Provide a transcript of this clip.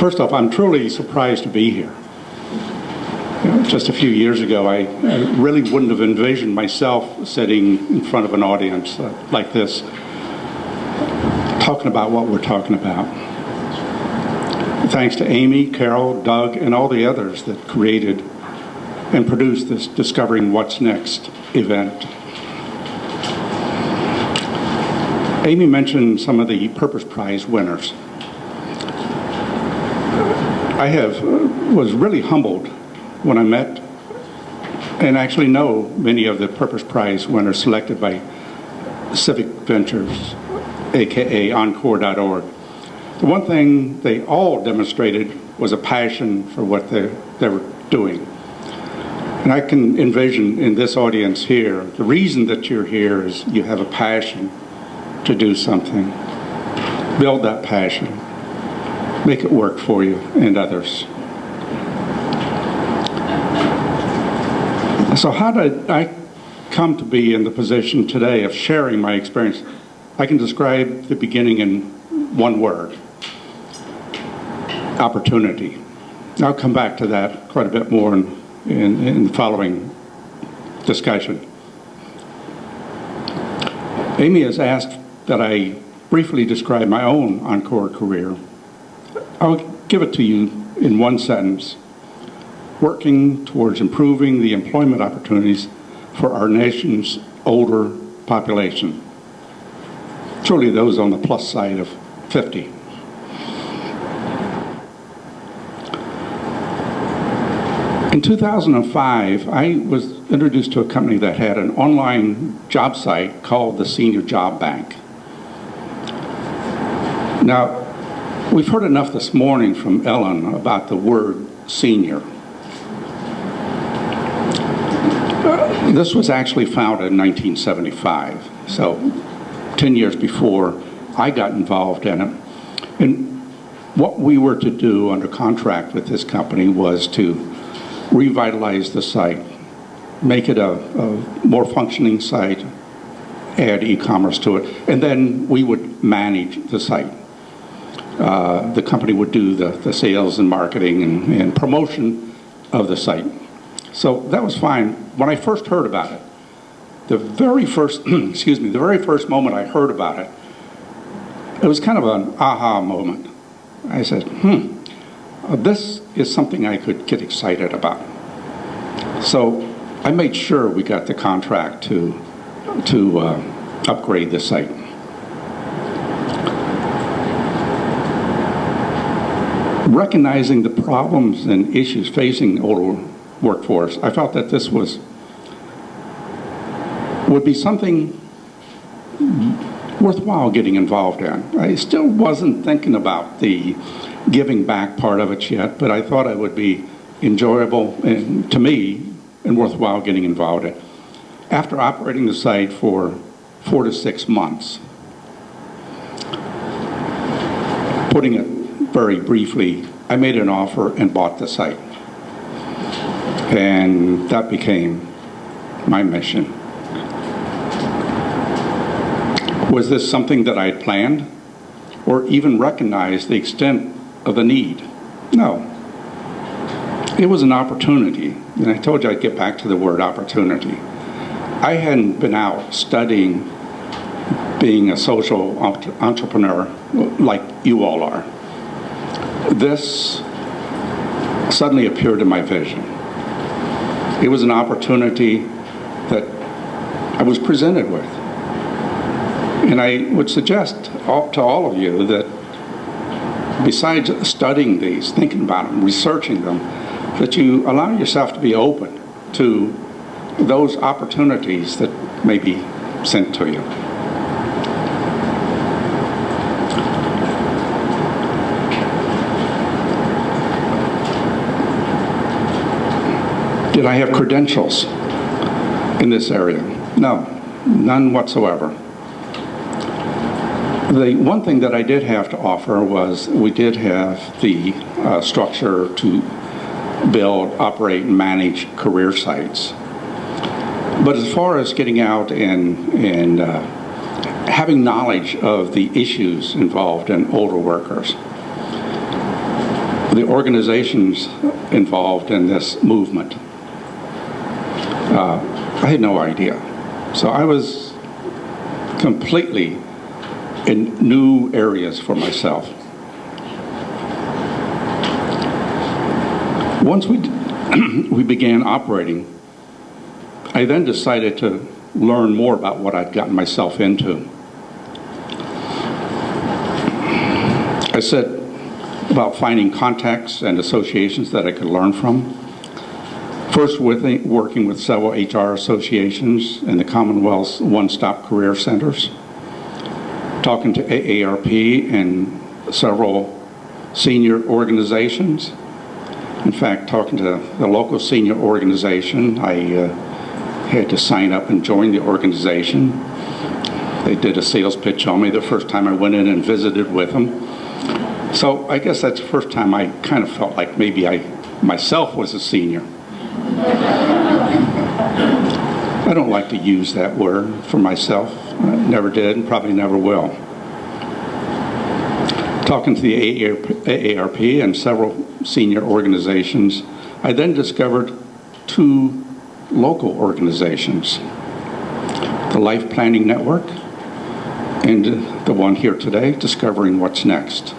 First off, I'm truly surprised to be here. Just a few years ago, I really wouldn't have envisioned myself sitting in front of an audience like this, talking about what we're talking about. Thanks to Amy, Carol, Doug, and all the others that created and produced this Discovering What's Next event. Amy mentioned some of the Purpose Prize winners. I was really humbled when I met and actually know many of the Purpose Prize winners selected by Civic Ventures, aka Encore.org. The one thing they all demonstrated was a passion for what they were doing. And I can envision in this audience here, the reason that you're here is you have a passion to do something. Build that passion. Make it work for you and others. So how did I come to be in the position today of sharing my experience? I can describe the beginning in one word: opportunity. I'll come back to that quite a bit more in the following discussion. Amy has asked that I briefly describe my own Encore career. I'll give it to you in one sentence: working towards improving the employment opportunities for our nation's older population. Truly those on the plus side of 50. In 2005, I was introduced to a company that had an online job site called the Senior Job Bank. Now, we've heard enough this morning from Ellen about the word senior. This was actually founded in 1975, so 10 years before I got involved in it. And what we were to do under contract with this company was to revitalize the site, make it a more functioning site, add e-commerce to it, and then we would manage the site. The company would do the sales and marketing and promotion of the site. So that was fine. When I first heard about it, the very first moment I heard about it, it was kind of an aha moment. I said, this is something I could get excited about. So I made sure we got the contract to upgrade the site. Recognizing the problems and issues facing older workforce, I felt that this would be something worthwhile getting involved in. I still wasn't thinking about the giving back part of it yet, but I thought it would be enjoyable and, to me, and worthwhile getting involved in. After operating the site for 4 to 6 months, putting it very briefly, I made an offer and bought the site. And that became my mission. Was this something that I had planned or even recognized the extent of the need? No. It was an opportunity, and I told you I'd get back to the word opportunity. I hadn't been out studying being a social entrepreneur like you all are. This suddenly appeared in my vision. It was an opportunity that I was presented with. And I would suggest to all of you that besides studying these, thinking about them, researching them, that you allow yourself to be open to those opportunities that may be sent to you. Did I have credentials in this area? No, none whatsoever. The one thing that I did have to offer was we did have the structure to build, operate, and manage career sites. But as far as getting out and having knowledge of the issues involved in older workers, the organizations involved in this movement. I had no idea. So I was completely in new areas for myself. Once we began operating, I then decided to learn more about what I'd gotten myself into. I set about finding contacts and associations that I could learn from. First, working with several HR associations and the Commonwealth's one-stop career centers, talking to AARP and several senior organizations. In fact, talking to the local senior organization, I had to sign up and join the organization. They did a sales pitch on me the first time I went in and visited with them. So I guess that's the first time I kind of felt like maybe I myself was a senior. I don't like to use that word for myself. I never did and probably never will. Talking to the AARP and several senior organizations, I then discovered two local organizations, the Life Planning Network and the one here today, Discovering What's Next.